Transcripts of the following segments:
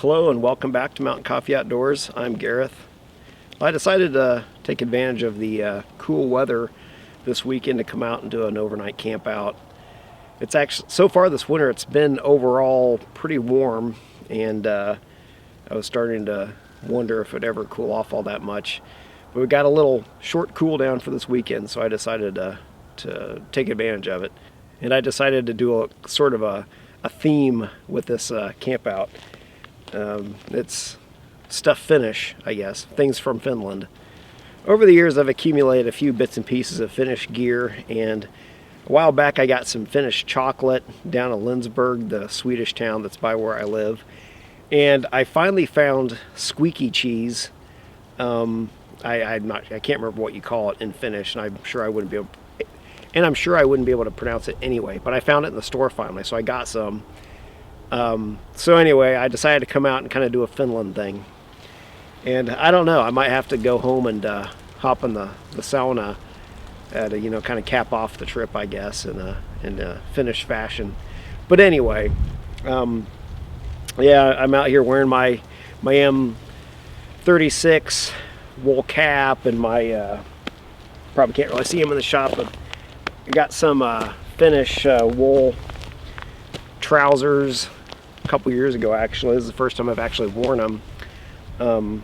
Hello and welcome back to Mountain Coffee Outdoors. I'm Gareth. I decided to take advantage of the cool weather this weekend to come out and do an overnight camp out. It's actually, so far this winter, it's been overall pretty warm, and I was starting to wonder if it'd ever cool off all that much. But we got a little short cool down for this weekend, so I decided to take advantage of it. And I decided to do a sort of a theme with this camp out. It's stuff Finnish, I guess, things from Finland. Over the years I've accumulated a few bits and pieces of Finnish gear, and a while back I got some Finnish chocolate down in Lindsborg, the Swedish town that's by where I live. And I finally found squeaky cheese. I can't remember what you call it in Finnish, and I'm sure I wouldn't be able to pronounce it anyway, but I found it in the store finally, so I got some. So anyway, I decided to come out and kind of do a Finland thing. And I don't know, I might have to go home and hop in the sauna to, kind of cap off the trip, I guess, in Finnish fashion. But anyway, yeah, I'm out here wearing my M36 wool cap and my, probably can't really see them in the shop, but I got some Finnish wool trousers a couple years ago, actually. This is the first time I've actually worn them.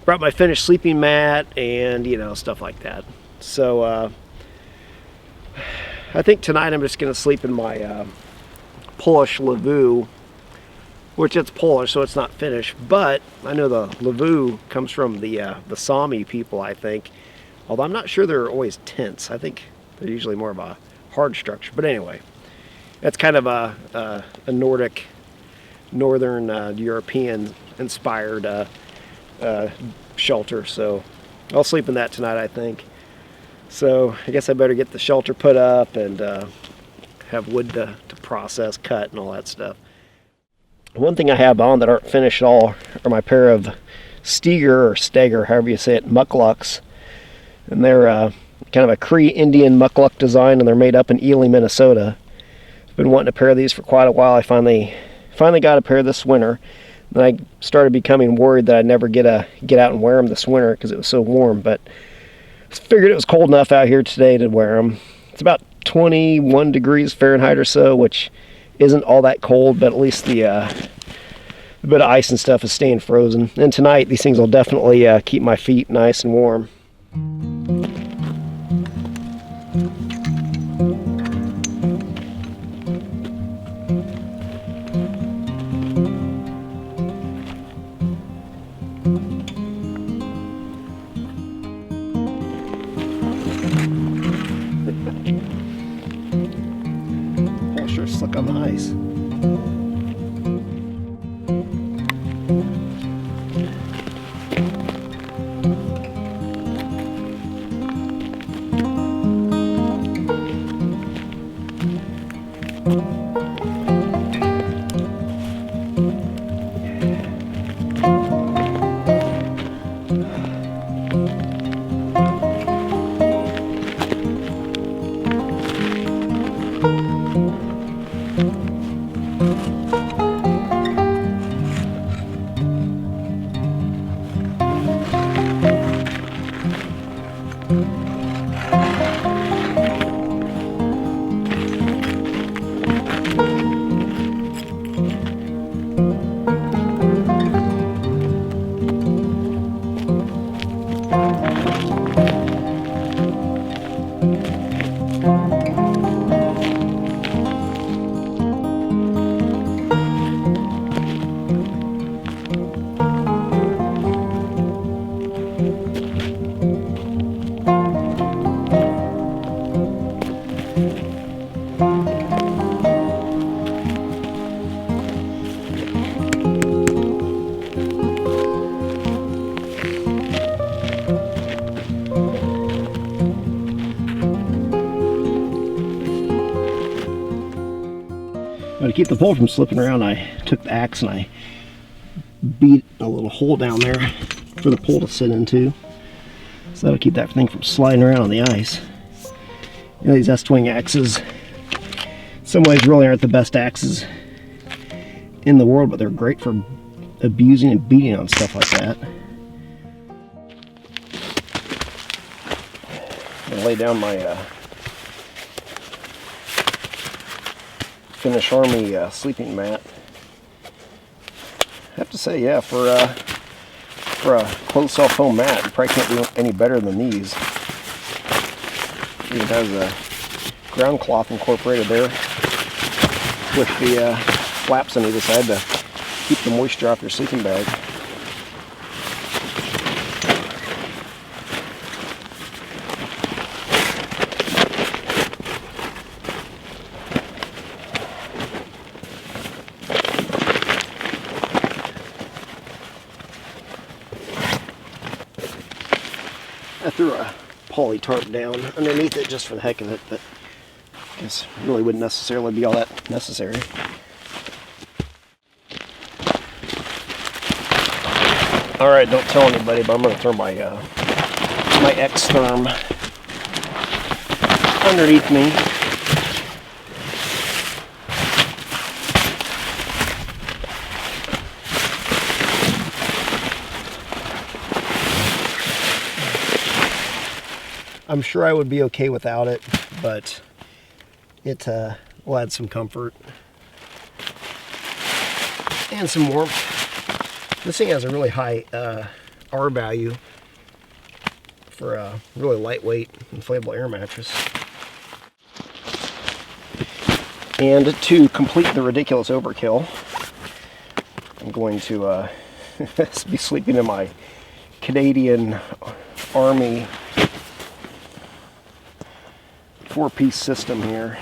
Brought my Finnish sleeping mat and, stuff like that. So I think tonight I'm just going to sleep in my Polish Levu, which it's Polish, so it's not Finnish, but I know the Levu comes from the Sami people, I think. Although I'm not sure they're always tents. I think they're usually more of a hard structure. But anyway, that's kind of a Nordic, Northern European inspired shelter. So I'll sleep in that tonight, I think. So I guess I better get the shelter put up and have wood to process, cut, and all that stuff. One thing I have on that aren't finished at all are my pair of Steger or Steger, however you say it, mucklucks. And they're kind of a Cree Indian muckluck design, and they're made up in Ely, Minnesota. I've been wanting a pair of these for quite a while. I finally got a pair this winter. Then I started becoming worried that I'd never get out and wear them this winter because it was so warm. But I figured it was cold enough out here today to wear them. It's about 21 degrees Fahrenheit or so, which isn't all that cold, but at least the bit of ice and stuff is staying frozen. And tonight these things will definitely keep my feet nice and warm. Oh, sure, stuck on the ice. But to keep the pole from slipping around, I took the axe and I beat a little hole down there for the pole to sit into. So that'll keep that thing from sliding around on the ice. You know, these S-twing axes, in some ways really aren't the best axes in the world, but they're great for abusing and beating on stuff like that. I'm gonna lay down my Finnish Army sleeping mat. I have to say, yeah, for a closed cell foam mat, you probably can't do any better than these. It has a ground cloth incorporated there with the flaps on either side to keep the moisture off your sleeping bag. I threw a poly tarp down underneath it just for the heck of it, but I guess it really wouldn't necessarily be all that necessary. Alright, don't tell anybody, but I'm going to throw my my X-Therm underneath me. I'm sure I would be okay without it, but it will add some comfort and some warmth. This thing has a really high R value for a really lightweight inflatable air mattress. And to complete the ridiculous overkill, I'm going to be sleeping in my Canadian Army 4-piece system here.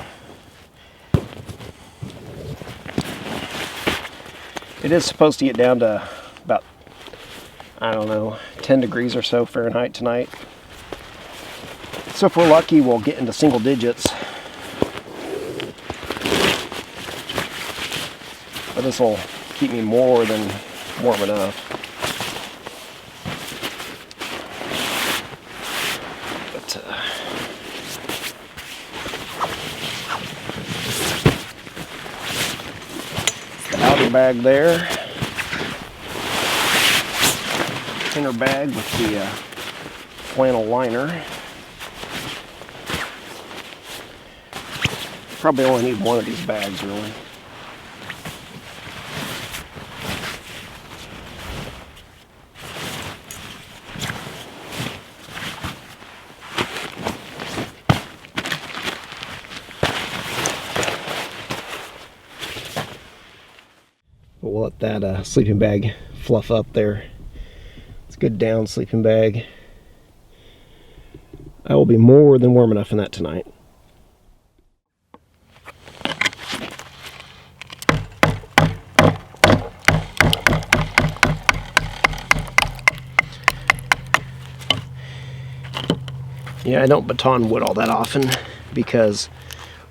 It is supposed to get down to about, I don't know, 10 degrees or so Fahrenheit tonight. So if we're lucky, we'll get into single digits. But this will keep me more than warm enough. Outer bag there, inner bag with the flannel liner. Probably only need one of these bags, really. We'll let that sleeping bag fluff up there. It's a good down sleeping bag. I will be more than warm enough in that tonight. Yeah, I don't baton wood all that often because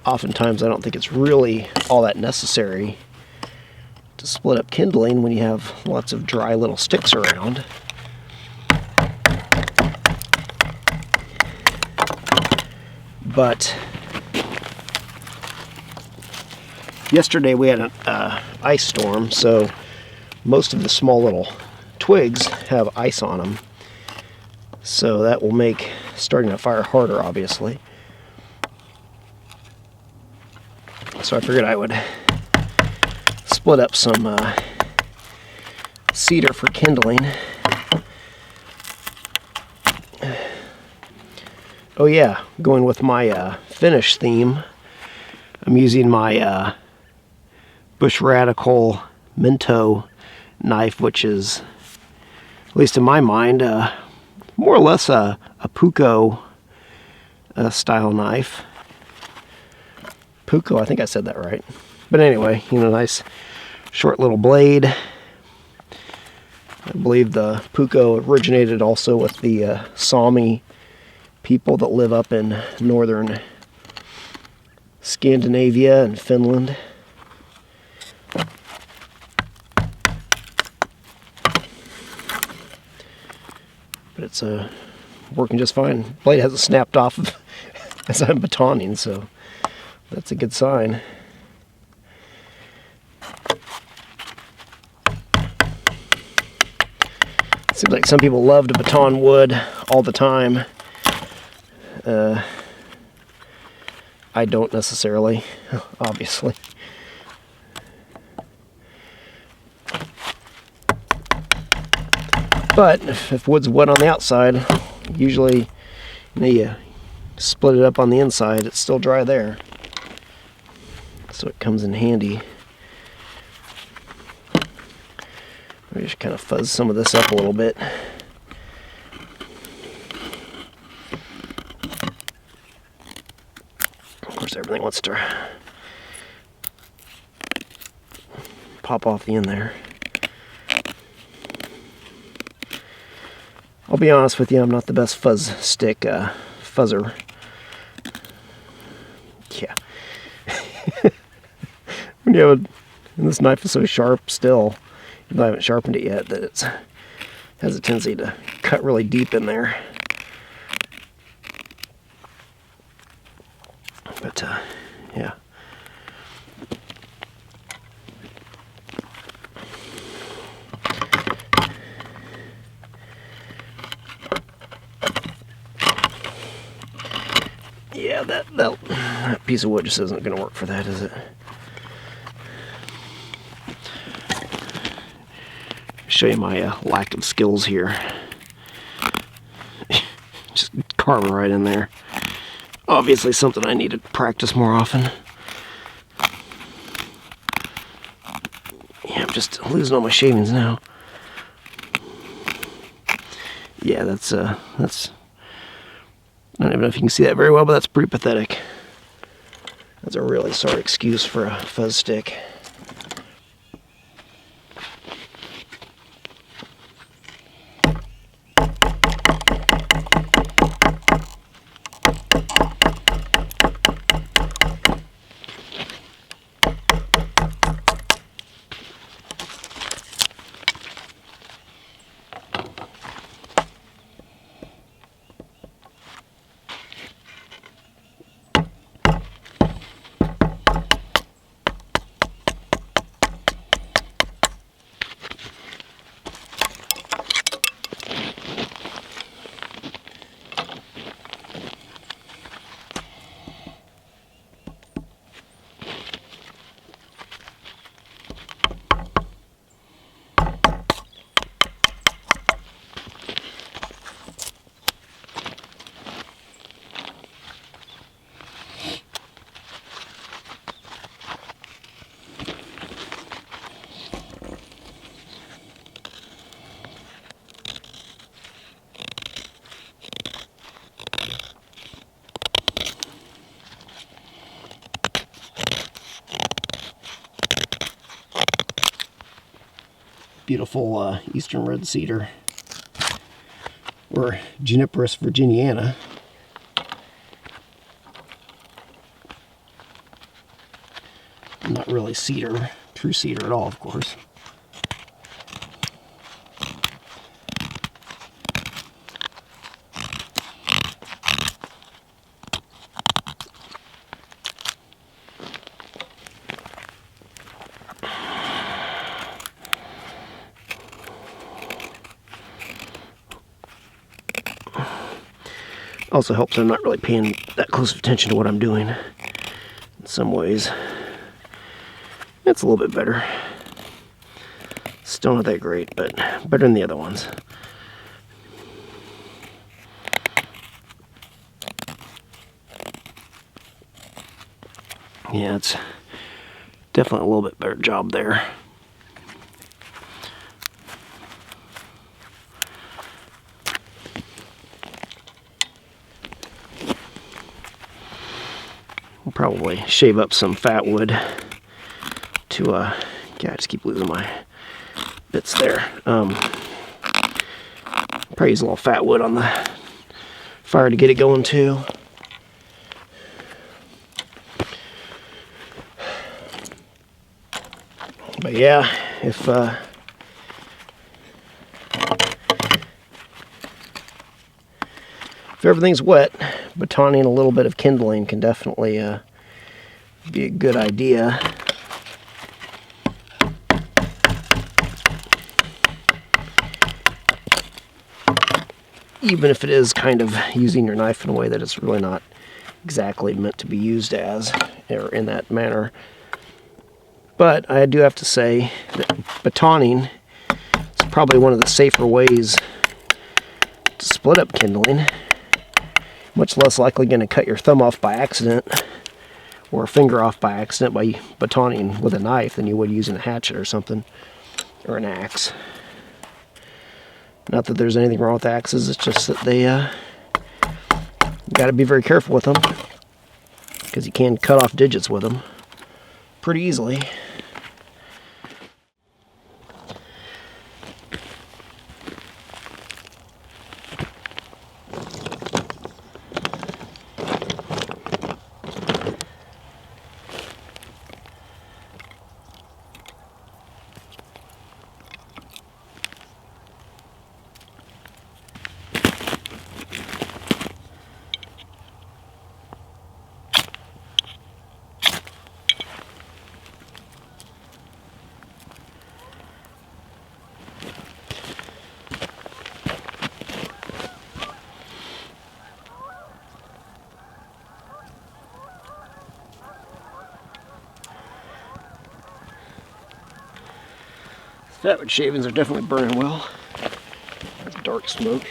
oftentimes I don't think it's really all that necessary to split up kindling when you have lots of dry little sticks around. But yesterday we had an ice storm, so most of the small little twigs have ice on them. So that will make starting a fire harder, obviously. So I figured I would split up some cedar for kindling. Oh yeah, going with my Finnish theme, I'm using my Bush Radical Minto knife, which is, at least in my mind, more or less a Puukko style knife. Puukko, I think I said that right. But anyway, you know, nice short little blade. I believe the Puukko originated also with the Sami people that live up in northern Scandinavia and Finland. But it's working just fine. Blade hasn't snapped off as I'm batoning, so that's a good sign. Seems like some people love to baton wood all the time. I don't necessarily, obviously. But if wood's wet on the outside, usually you split it up on the inside, it's still dry there. So it comes in handy. Let me just kind of fuzz some of this up a little bit. Of course, everything wants to pop off the end there. I'll be honest with you, I'm not the best fuzz stick fuzzer. Yeah. When you have and this knife is so sharp still, even though I haven't sharpened it yet, that it has a tendency to cut really deep in there. But yeah. Yeah, that piece of wood just isn't going to work for that, is it? Show you my lack of skills here. Just carving right in there. Obviously something I need to practice more often. Yeah, I'm just losing all my shavings now. Yeah, that's I don't even know if you can see that very well, but that's pretty pathetic. That's a really sorry excuse for a fuzz stick. Beautiful eastern red cedar, or Juniperus virginiana. Not really cedar, true cedar at all, of course. Also helps I'm not really paying that close of attention to what I'm doing. In some ways, it's a little bit better. Still not that great, but better than the other ones. Yeah, it's definitely a little bit better job there. We'll probably shave up some fat wood to, yeah, I just keep losing my bits there. Probably use a little fat wood on the fire to get it going too. But yeah, if everything's wet, batoning a little bit of kindling can definitely be a good idea. even if it is kind of using your knife in a way that it's really not exactly meant to be used as, or in that manner. But I do have to say that batoning is probably one of the safer ways to split up kindling. Much less likely going to cut your thumb off by accident or a finger off by accident by batoning with a knife than you would using a hatchet or something, or an axe. Not that there's anything wrong with axes, it's just that they got to be very careful with them, because you can cut off digits with them pretty easily. Fatwood shavings are definitely burning well. There's dark smoke.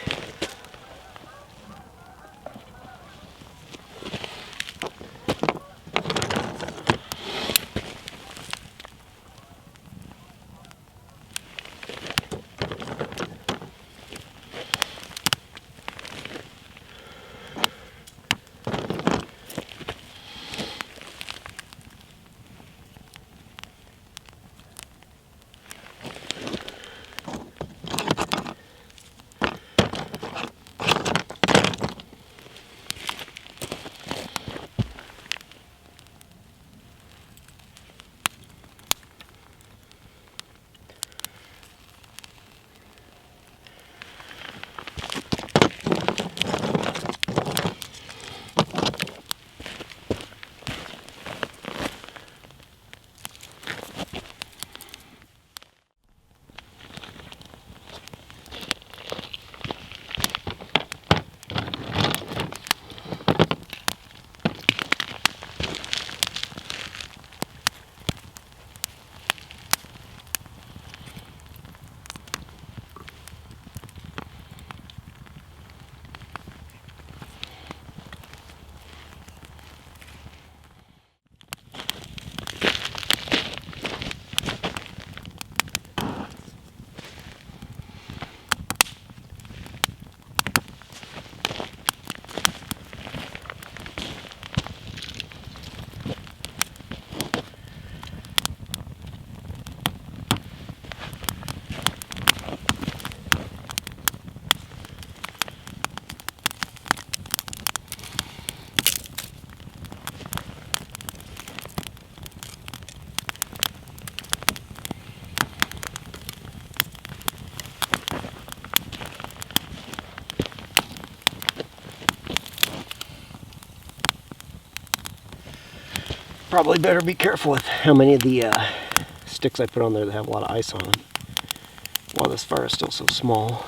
Probably better be careful with how many of the sticks I put on there that have a lot of ice on them while this fire is still so small.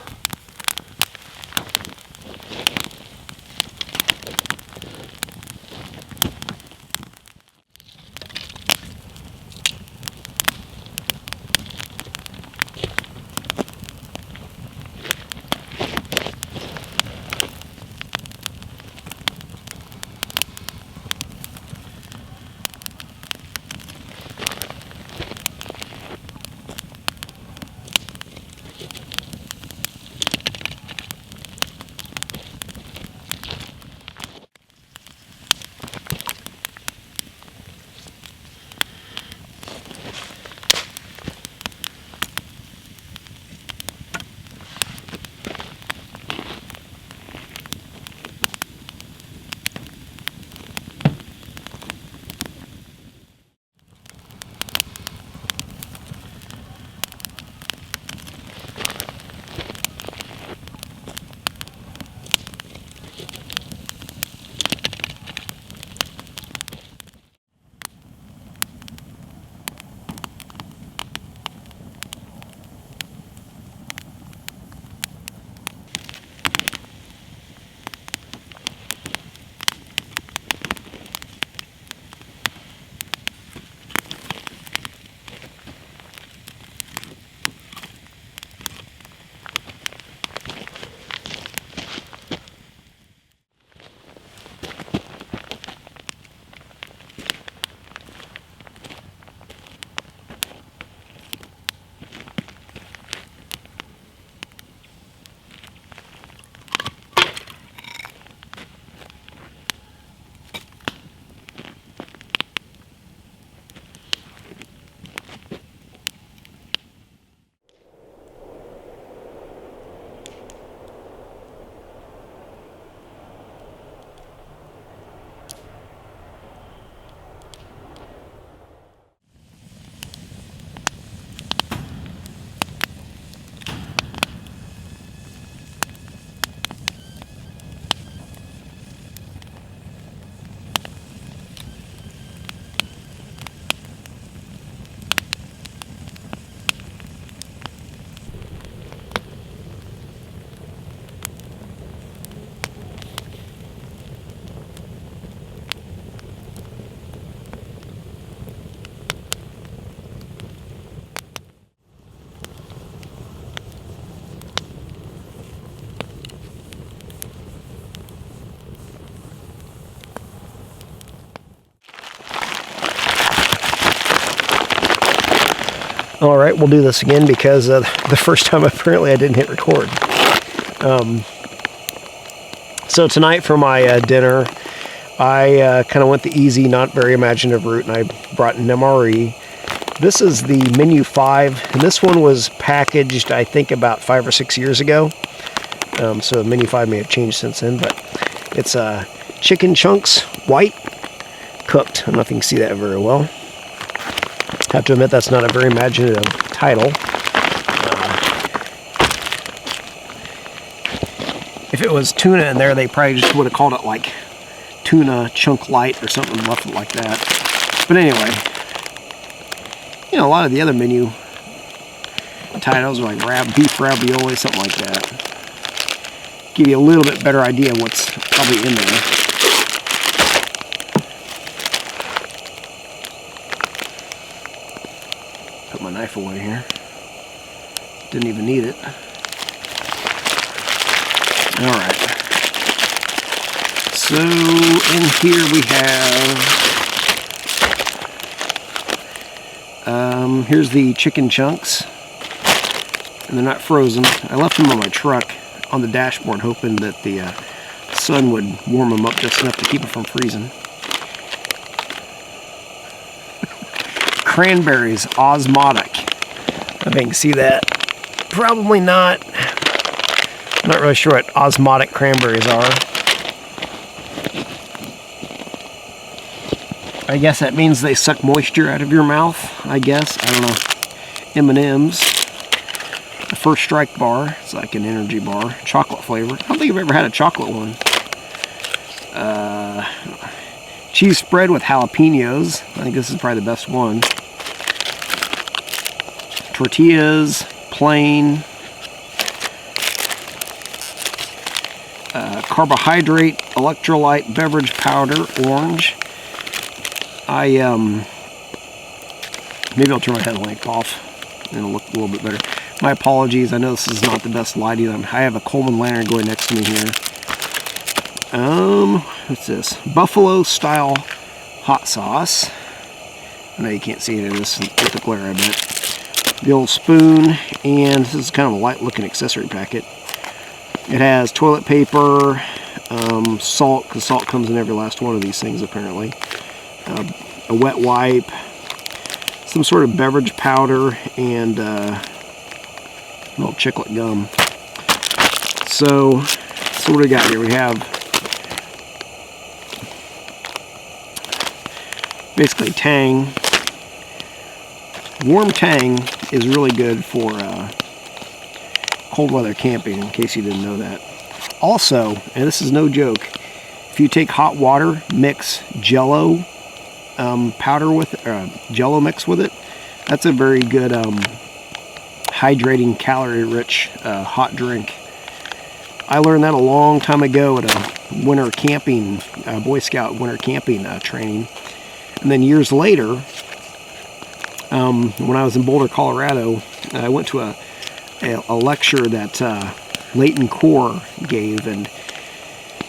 Alright, we'll do this again because the first time apparently I didn't hit record. So tonight for my dinner, I kind of went the easy, not very imaginative route, and I brought an MRE. This is the Menu 5, and this one was packaged, I think, about 5 or 6 years ago. So Menu 5 may have changed since then, but it's chicken chunks, white, cooked. I don't know if you can see that very well. Have to admit that's not a very imaginative title. If it was tuna in there, they probably just would have called it like tuna chunk light or something, left it like that. But anyway, you know, a lot of the other menu titles are like beef ravioli, something like that. Give you a little bit better idea of what's probably in there. Put my knife away here. Didn't even need it. Alright. So in here we have, here's the chicken chunks. And they're not frozen. I left them on my truck on the dashboard hoping that the sun would warm them up just enough to keep them from freezing. Cranberries, osmotic. I think you can see that. Probably not. I'm not really sure what osmotic cranberries are. I guess that means they suck moisture out of your mouth, I guess. I don't know. M&M's. The First Strike bar. It's like an energy bar. Chocolate flavor. I don't think I've ever had a chocolate one. Cheese spread with jalapenos. I think this is probably the best one. Tortillas, plain. Carbohydrate, electrolyte, beverage powder, orange. Maybe I'll turn my headlamp off and it'll look a little bit better. My apologies, I know this is not the best lighting. I have a Coleman lantern going next to me here. What's this? Buffalo style hot sauce. I know you can't see it in this with the glare, I bet. The old spoon, and this is kind of a light looking accessory packet. It has toilet paper, salt, because salt comes in every last one of these things apparently. A wet wipe, some sort of beverage powder, and little chiclet gum. So what do we got here? We have basically Tang. Warm Tang is really good for cold weather camping, in case you didn't know that. Also, and this is no joke, if you take hot water, mix Jello powder with Jello mix with it, that's a very good hydrating, calorie-rich hot drink. I learned that a long time ago at a winter camping, Boy Scout winter camping training. And then years later, when I was in Boulder, Colorado, I went to a lecture that Leighton Core gave, and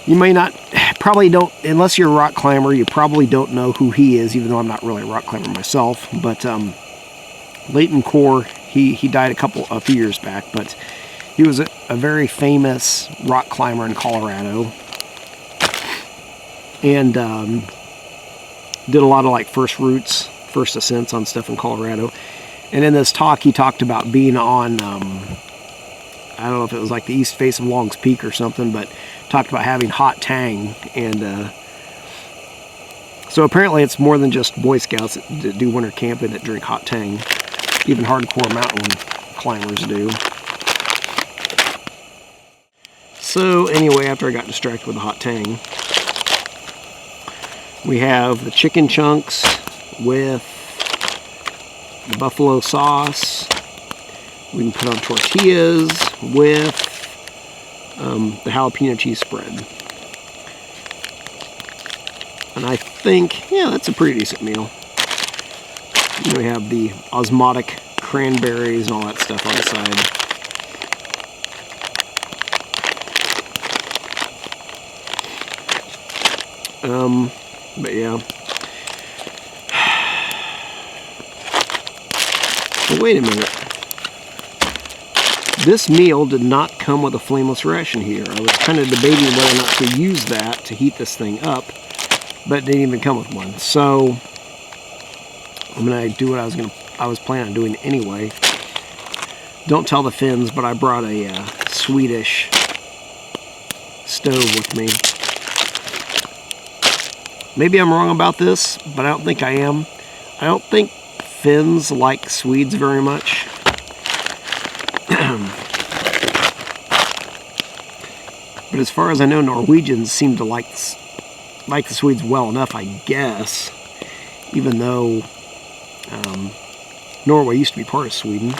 you may not, probably don't, unless you're a rock climber, you probably don't know who he is, even though I'm not really a rock climber myself. But Leighton Core, he died a few years back, but he was a very famous rock climber in Colorado, and did a lot of like first routes, first ascents on stuff in Colorado. And in this talk, he talked about being on, I don't know if it was like the east face of Long's Peak or something, but talked about having hot Tang. And so apparently it's more than just Boy Scouts that do winter camping that drink hot Tang. Even hardcore mountain climbers do. So anyway, after I got distracted with the hot Tang, we have the chicken chunks with the buffalo sauce. We can put on tortillas with the jalapeno cheese spread. And I think, yeah, that's a pretty decent meal. And we have the osmotic cranberries and all that stuff on the side. But yeah. Now wait a minute. This meal did not come with a flameless ration here. I was kind of debating whether or not to use that to heat this thing up, but it didn't even come with one. So I'm gonna do what I was planning on doing anyway. Don't tell the Finns, but I brought a Swedish stove with me. Maybe I'm wrong about this, but I don't think I am. I don't think Finns like Swedes very much. But as far as I know, Norwegians seem to like the Swedes well enough, I guess. Even though Norway used to be part of Sweden.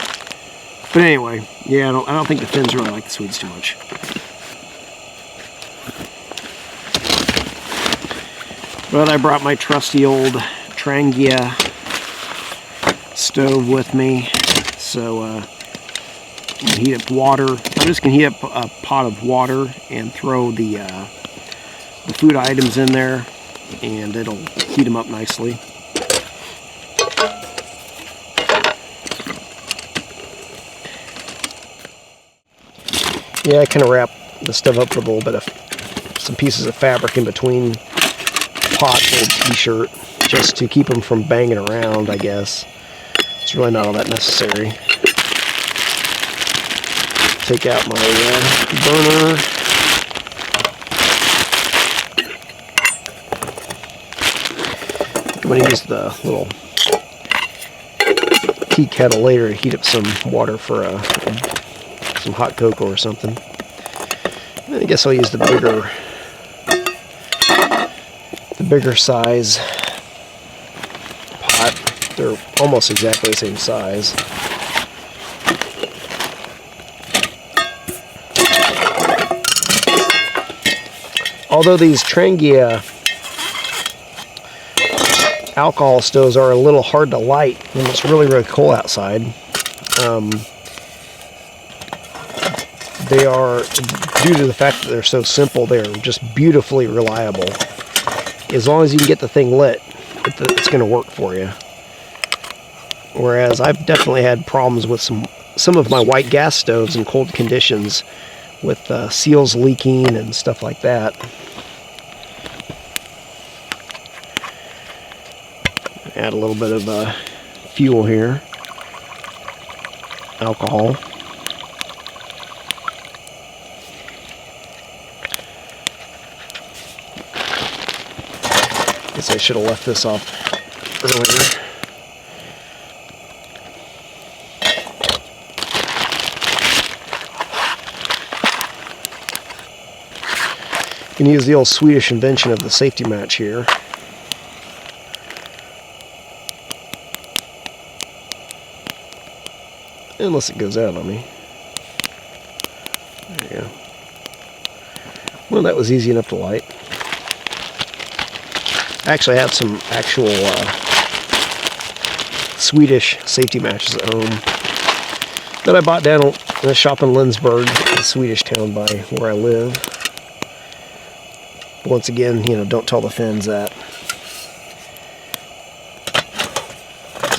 But anyway, yeah, I don't think the Finns really like the Swedes too much. But I brought my trusty old Trangia stove with me, so heat up water. I'm just gonna heat up a pot of water and throw the food items in there, and it'll heat them up nicely. Yeah, I kind of wrap the stove up with a little bit of some pieces of fabric in between pots and t-shirt, just to keep them from banging around, I guess. It's really not all that necessary. Take out my burner. I'm going to use the little tea kettle later to heat up some water for some hot cocoa or something. I guess I'll use the bigger size pot. They're almost exactly the same size. Although these Trangia alcohol stoves are a little hard to light when it's really, really cold outside, they are, due to the fact that they're so simple, they're just beautifully reliable. As long as you can get the thing lit, it's going to work for you. Whereas I've definitely had problems with some of my white gas stoves in cold conditions, with seals leaking and stuff like that. Add a little bit of fuel here, alcohol. Guess I should have left this off earlier. You can use the old Swedish invention of the safety match here. Unless it goes out on me. There you go. Well, that was easy enough to light. I actually have some actual Swedish safety matches at home that I bought down in a shop in Lindsberg, a Swedish town by where I live. Once again, you know, don't tell the Finns that.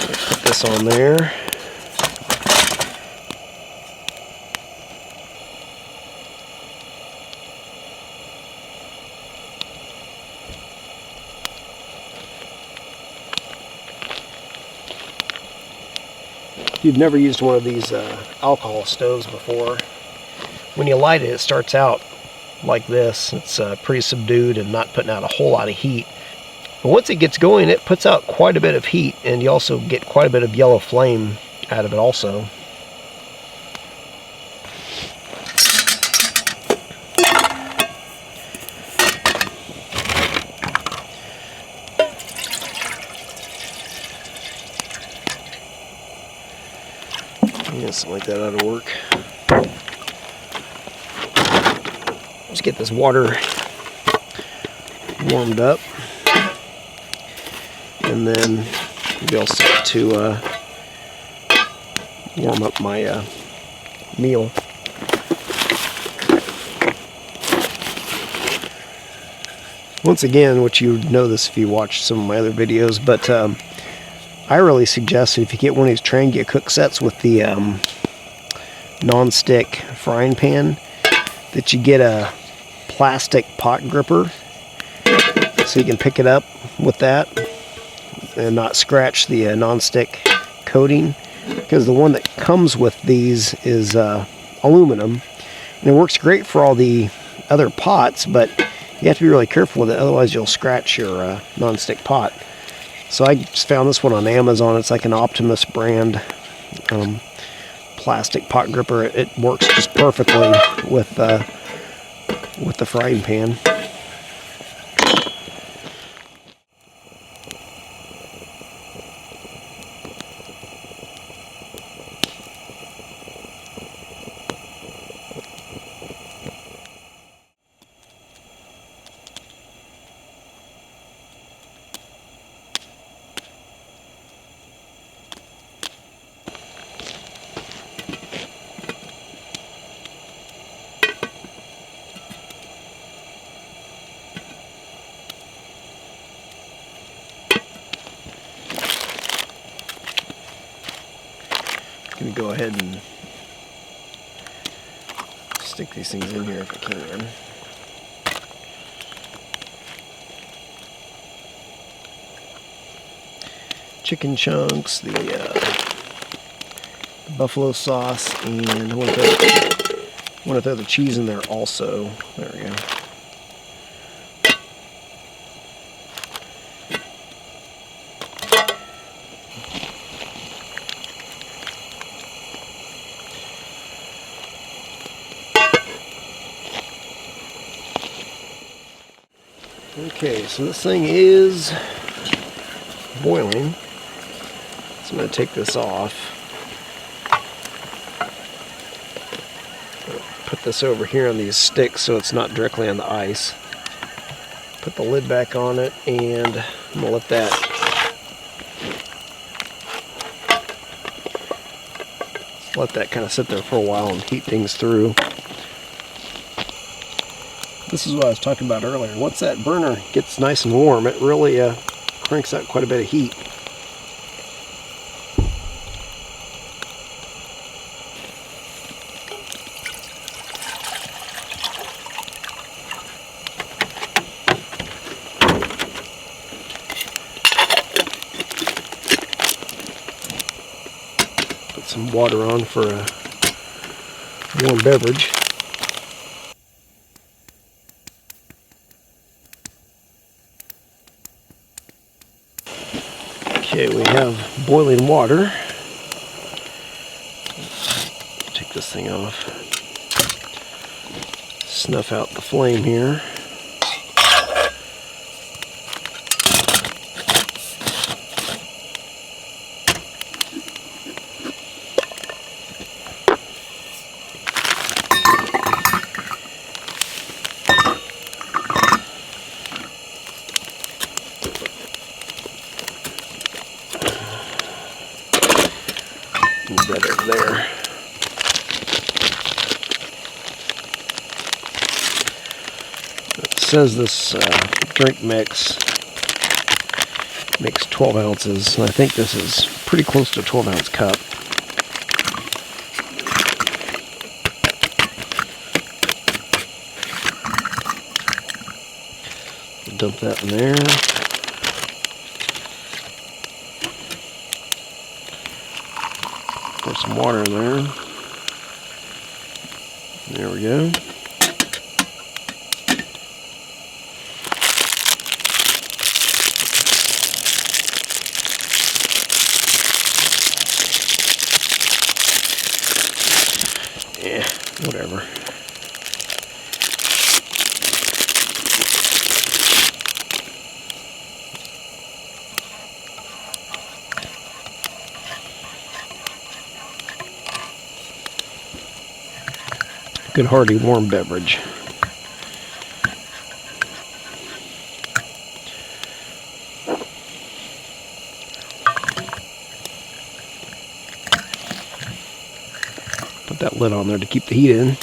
So put this on there. If you've never used one of these alcohol stoves before, when you light it, it starts out like this. It's pretty subdued and not putting out a whole lot of heat. But once it gets going, it puts out quite a bit of heat, and you also get quite a bit of yellow flame out of it also. Yeah, something like that ought to work. Just get this water warmed up, and then maybe I'll set to warm up my meal. Once again, which you know this if you watched some of my other videos, but I really suggest that if you get one of these Trangia cook sets with the non-stick frying pan, that you get a plastic pot gripper so you can pick it up with that and not scratch the non-stick coating, because the one that comes with these is aluminum, and it works great for all the other pots, but you have to be really careful with it, otherwise you'll scratch your non-stick pot. So I just found this one on Amazon. It's like an Optimus brand plastic pot gripper. It works just perfectly with the frying pan. Gonna go ahead and stick these things in here if I can. Chicken chunks, the buffalo sauce, and I want to throw the cheese in there also. There we go. Okay, so this thing is boiling, so I'm going to take this off. Put this over here on these sticks so it's not directly on the ice. Put the lid back on it, and I'm going to let that kind of sit there for a while and heat things through. This is what I was talking about earlier. Once that burner gets nice and warm, it really cranks out quite a bit of heat. Put some water on for a warm beverage. Okay, we have boiling water. Take this thing off. Snuff out the flame here. Move that over there. It says this drink mix makes 12 ounces, and I think this is pretty close to a 12-ounce cup. Dump that in there. Pour some water in there. There we go. Yeah, whatever. Good hearty warm beverage. Put that lid on there to keep the heat in.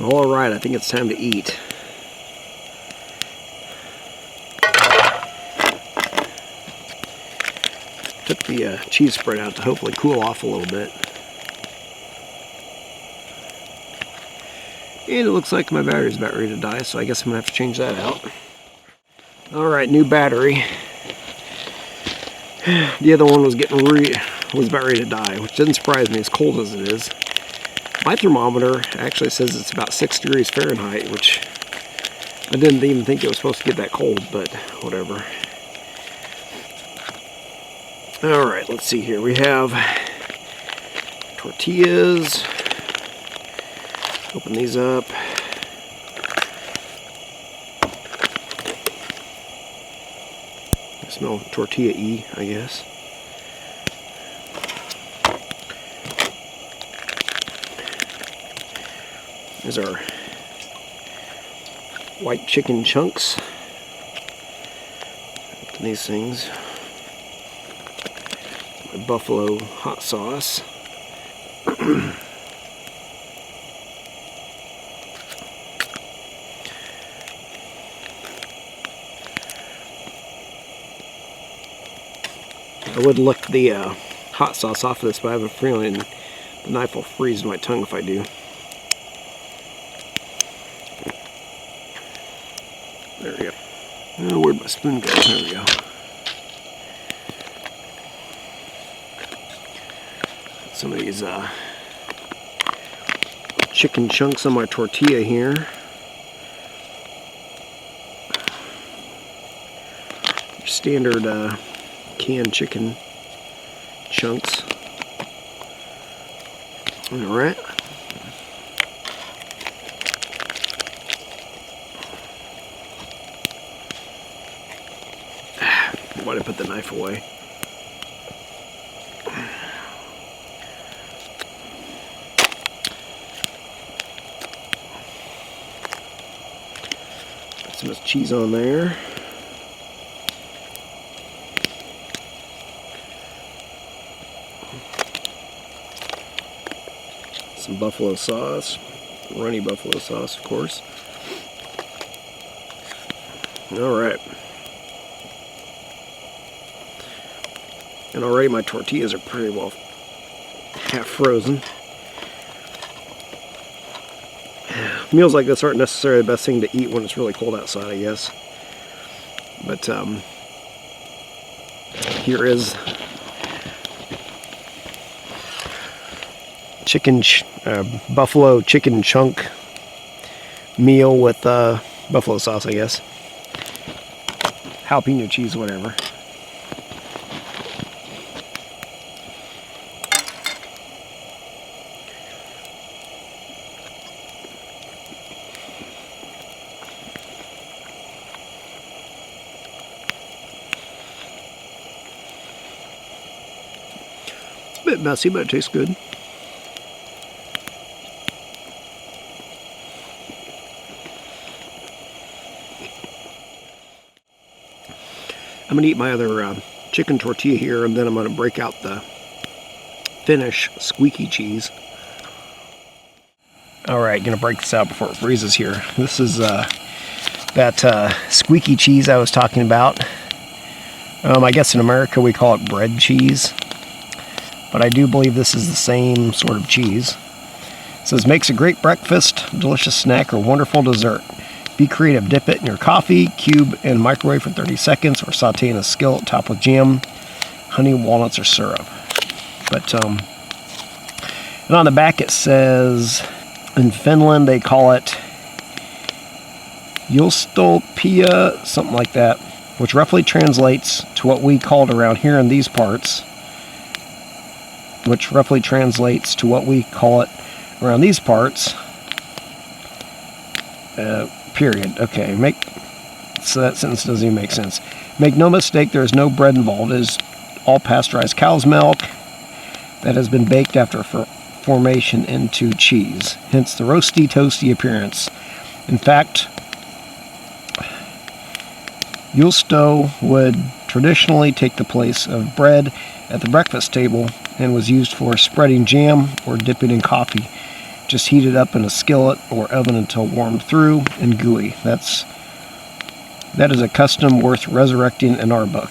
All right, I think it's time to eat. the cheese spread out to hopefully cool off a little bit. And it looks like my battery's about ready to die, so I guess I'm gonna have to change that out. Alright, new battery. The other one was was about ready to die, which doesn't surprise me as cold as it is. My thermometer actually says it's about 6 degrees Fahrenheit, which I didn't even think it was supposed to get that cold, but whatever. Alright, let's see here. We have tortillas. Open these up. I smell tortilla-y, I guess. There's our white chicken chunks. Open these things. My buffalo hot sauce. I would lick the hot sauce off of this, but I have a feeling the knife will freeze in my tongue if I do. There we go. Oh, where'd my spoon go? There we go. Some of these chicken chunks on my tortilla here. Standard canned chicken chunks. Alright. Why'd I put the knife away? Got some cheese on there. Some buffalo sauce, runny buffalo sauce, of course. Alright. And already my tortillas are pretty well half frozen. Meals like this aren't necessarily the best thing to eat when it's really cold outside, I guess. But here is buffalo chicken chunk meal with buffalo sauce, I guess. Jalapeno cheese, whatever. A bit messy, but it tastes good. I'm going to eat my other chicken tortilla here, and then I'm going to break out the Finnish squeaky cheese. Alright, going to break this out before it freezes here. This is that squeaky cheese I was talking about. I guess in America we call it bread cheese, but I do believe this is the same sort of cheese. It says, makes a great breakfast, delicious snack, or wonderful dessert. Be creative. Dip it in your coffee, cube, and microwave for 30 seconds, or saute in a skillet, top with jam, honey, walnuts, or syrup. But, and on the back it says, in Finland they call it Julstopia, something like that, which roughly translates to what we called around here in these parts, period. Okay, so that sentence doesn't even make sense. Make no mistake, there is no bread involved. It is all pasteurized cow's milk that has been baked after formation into cheese, hence the roasty, toasty appearance. In fact, Julsto would traditionally take the place of bread at the breakfast table and was used for spreading jam or dipping in coffee. Just heat it up in a skillet or oven until warmed through and gooey. That is a custom worth resurrecting in our book.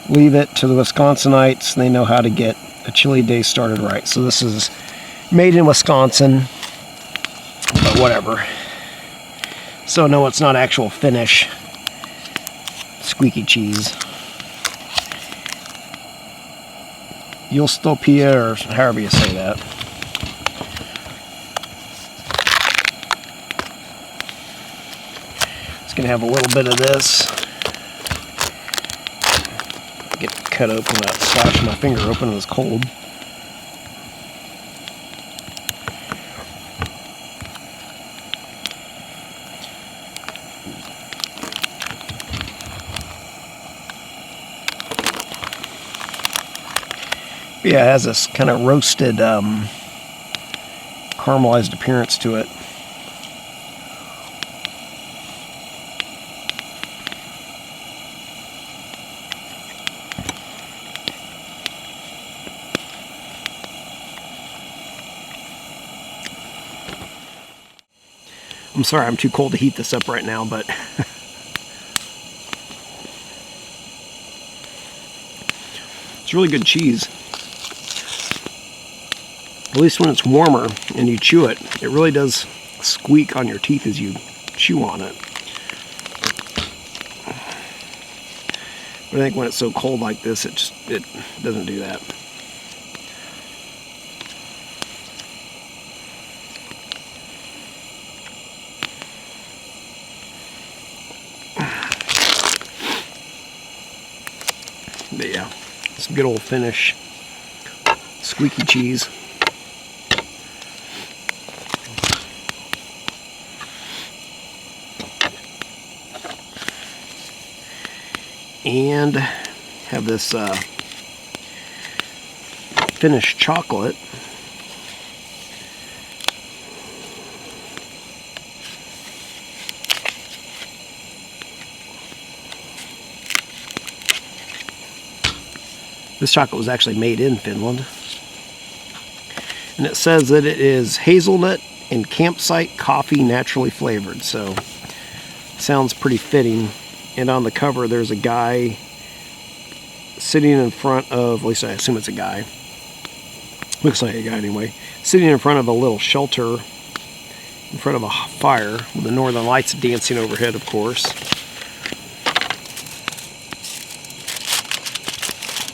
leave it to the Wisconsinites. They know how to get a chili day started right. So this is made in Wisconsin, but whatever. So no, it's not actual Finnish squeaky cheese. Julstopia, or however you say that. It's going to have a little bit of this. Get it cut open without slashing my finger open. It was cold. Yeah, it has this kind of roasted, caramelized appearance to it. I'm sorry, I'm too cold to heat this up right now, but it's really good cheese. At least when it's warmer and you chew it, it really does squeak on your teeth as you chew on it. But I think when it's so cold like this, it doesn't do that. But yeah, some good old Finnish squeaky cheese. And have this Finnish chocolate. This chocolate was actually made in Finland. And it says that it is hazelnut and campsite coffee naturally flavored. So, sounds pretty fitting. And on the cover, there's a guy sitting in front of, at least I assume it's a guy. Looks like a guy anyway. Sitting in front of a little shelter, in front of a fire, with the northern lights dancing overhead, of course.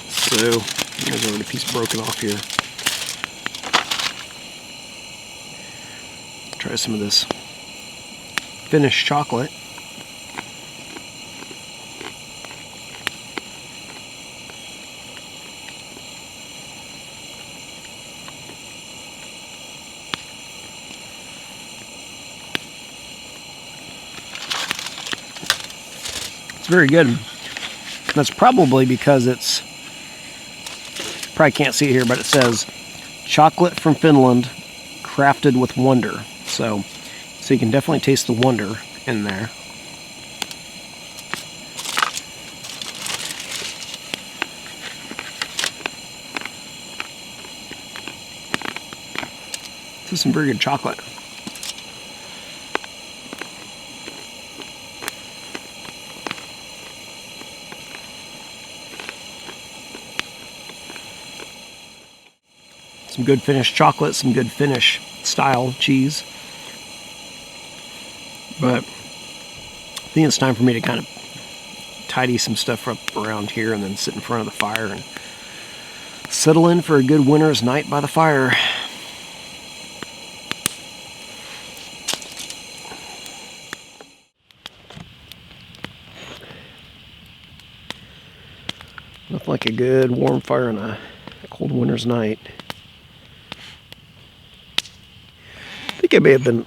So, there's already a piece broken off here. Try some of this Finnish chocolate. Very good. That's probably because it's, probably can't see it here, but it says chocolate from Finland crafted with wonder. So you can definitely taste the wonder in there. This is some very good chocolate. Some good Finnish chocolate, some good Finnish style cheese. But I think it's time for me to kind of tidy some stuff up around here and then sit in front of the fire and settle in for a good winter's night by the fire. Nothing like a good warm fire on a cold winter's night. I think I may have been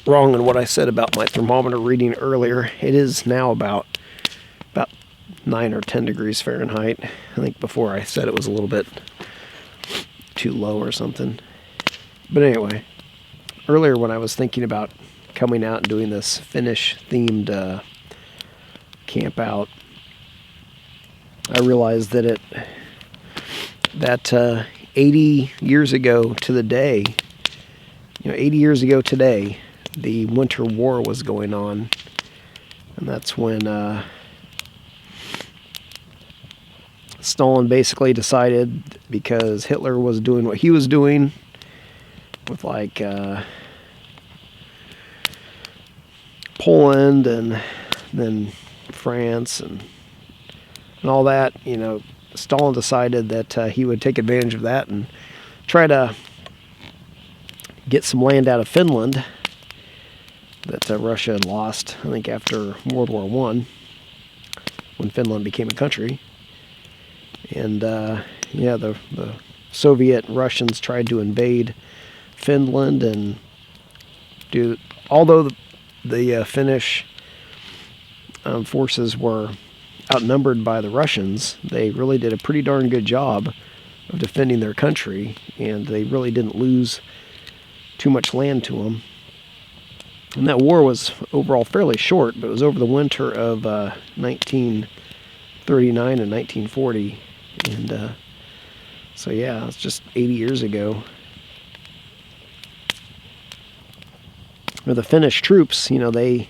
wrong in what I said about my thermometer reading earlier. It is now about 9 or 10 degrees Fahrenheit. I think before I said it was a little bit too low or something. But anyway, earlier when I was thinking about coming out and doing this Finnish themed camp out, I realized that 80 years ago to the day, 80 years ago today, the Winter War was going on, and that's when Stalin basically decided, because Hitler was doing what he was doing with like Poland and then France and all that, Stalin decided that he would take advantage of that and try to get some land out of Finland that Russia had lost, I think, after World War I, when Finland became a country. And the Soviet Russians tried to invade Finland, and although the Finnish forces were outnumbered by the Russians, they really did a pretty darn good job of defending their country, and they really didn't lose too much land to them. And that war was overall fairly short, but it was over the winter of 1939 and 1940. And so yeah, it's just 80 years ago. The Finnish troops, they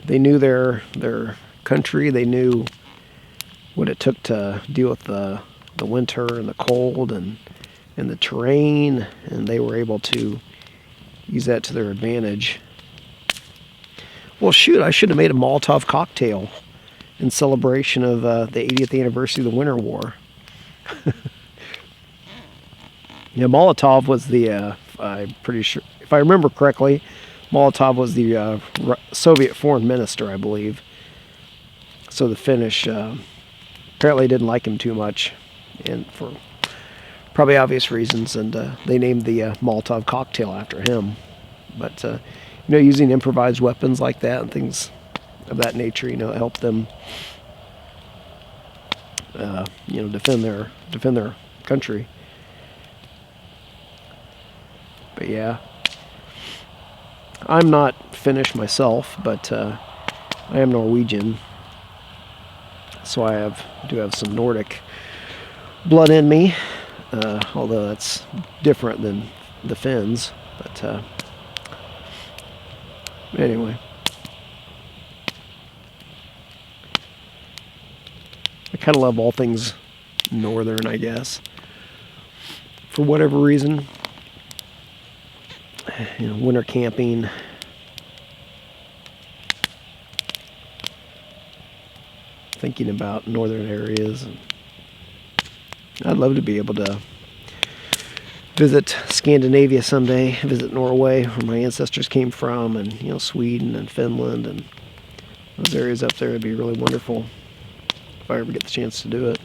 knew their country. They knew what it took to deal with the winter and the cold and the terrain, and they were able to use that to their advantage. Well, shoot, I should have made a Molotov cocktail in celebration of the 80th anniversary of the Winter War. Molotov was the, I'm pretty sure, if I remember correctly, Molotov was the Soviet foreign minister, I believe. So the Finnish apparently didn't like him too much, and for probably obvious reasons, and they named the Molotov cocktail after him. But using improvised weapons like that and things of that nature, it helped them, defend their country. But yeah, I'm not Finnish myself, but I am Norwegian, so I do have some Nordic blood in me. Although that's different than the Finns, but anyway. I kind of love all things northern, I guess, for whatever reason. Winter camping, thinking about northern areas. I'd love to be able to visit Scandinavia someday, visit Norway, where my ancestors came from, and Sweden and Finland and those areas up there. It'd be really wonderful if I ever get the chance to do it.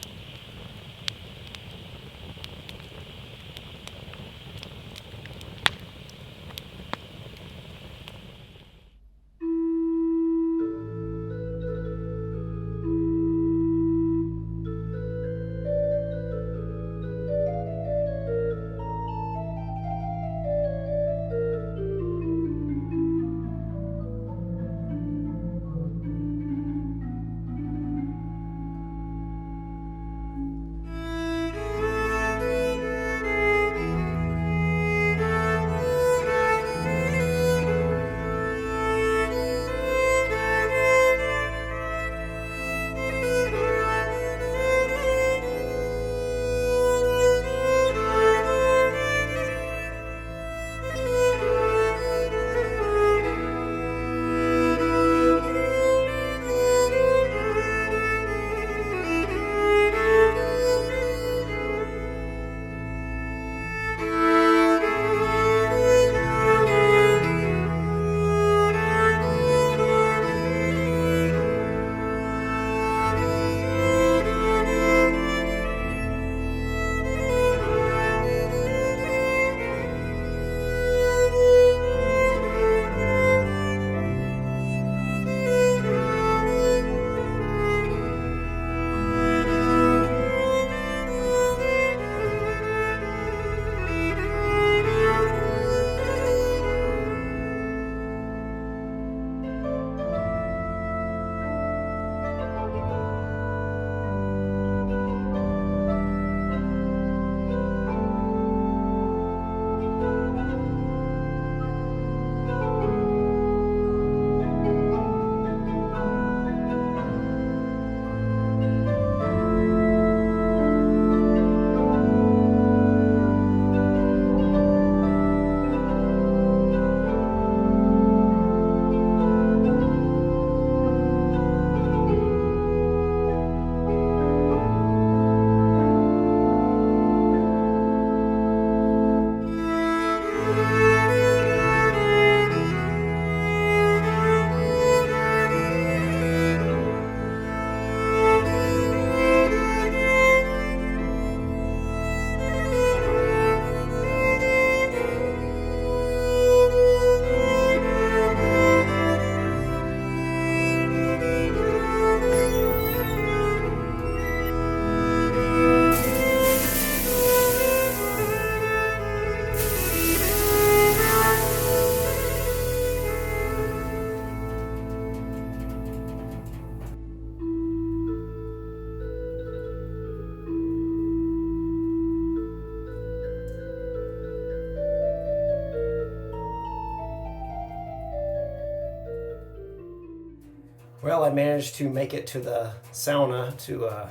Well, I managed to make it to the sauna to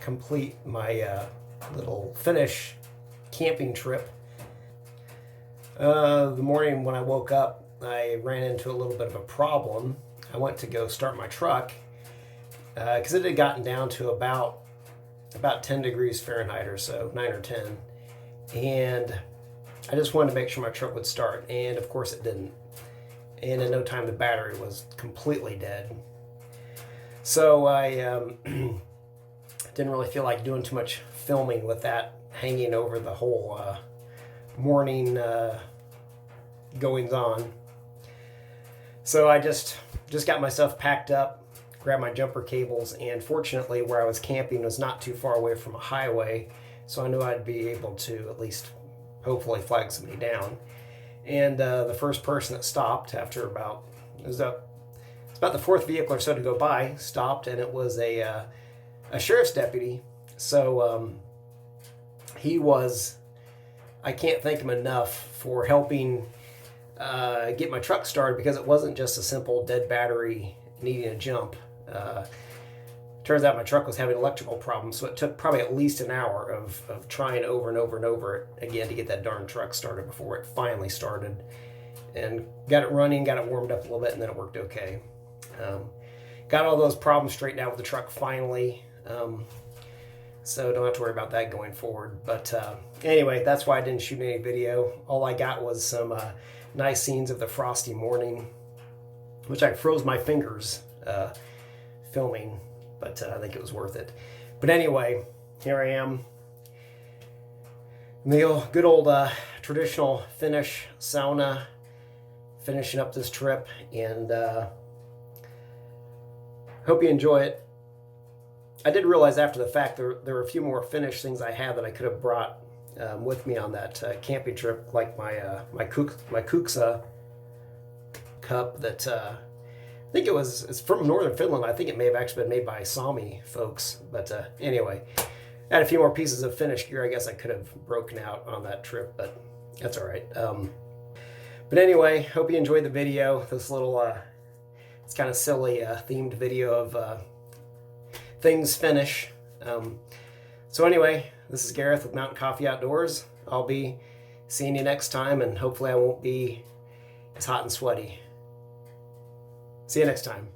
complete my little Finnish camping trip. The morning when I woke up, I ran into a little bit of a problem. I went to go start my truck because it had gotten down to about 10 degrees Fahrenheit or so, 9 or 10. And I just wanted to make sure my truck would start, and of course it didn't. And in no time the battery was completely dead. So I didn't really feel like doing too much filming with that hanging over the whole morning goings on. So I just got myself packed up, grabbed my jumper cables, and fortunately where I was camping was not too far away from a highway, so I knew I'd be able to at least hopefully flag somebody down. And the first person that stopped after about the fourth vehicle or so to go by stopped, and it was a sheriff's deputy. So he was, I can't thank him enough for helping get my truck started, because it wasn't just a simple dead battery needing a jump. Turns out my truck was having electrical problems, so it took probably at least an hour of trying over and over and over again to get that darn truck started before it finally started. And got it running, got it warmed up a little bit, and then it worked okay. Got all those problems straightened out with the truck finally, so don't have to worry about that going forward. But anyway, that's why I didn't shoot any video. All I got was some nice scenes of the frosty morning, which I froze my fingers filming, but I think it was worth it. But anyway, here I am in the good old traditional Finnish sauna, finishing up this trip, and hope you enjoy it. I did realize after the fact there were a few more Finnish things I had that I could have brought with me on that camping trip, like my kuksa cup that I think it's from northern Finland. I think it may have actually been made by Sami folks. But anyway, I had a few more pieces of Finnish gear I guess I could have broken out on that trip, but that's all right. But anyway, hope you enjoyed the video. This little, it's kind of silly themed video of things Finnish. So anyway, this is Gareth with Mountaincoffee Outdoors. I'll be seeing you next time, and hopefully I won't be as hot and sweaty. See you next time.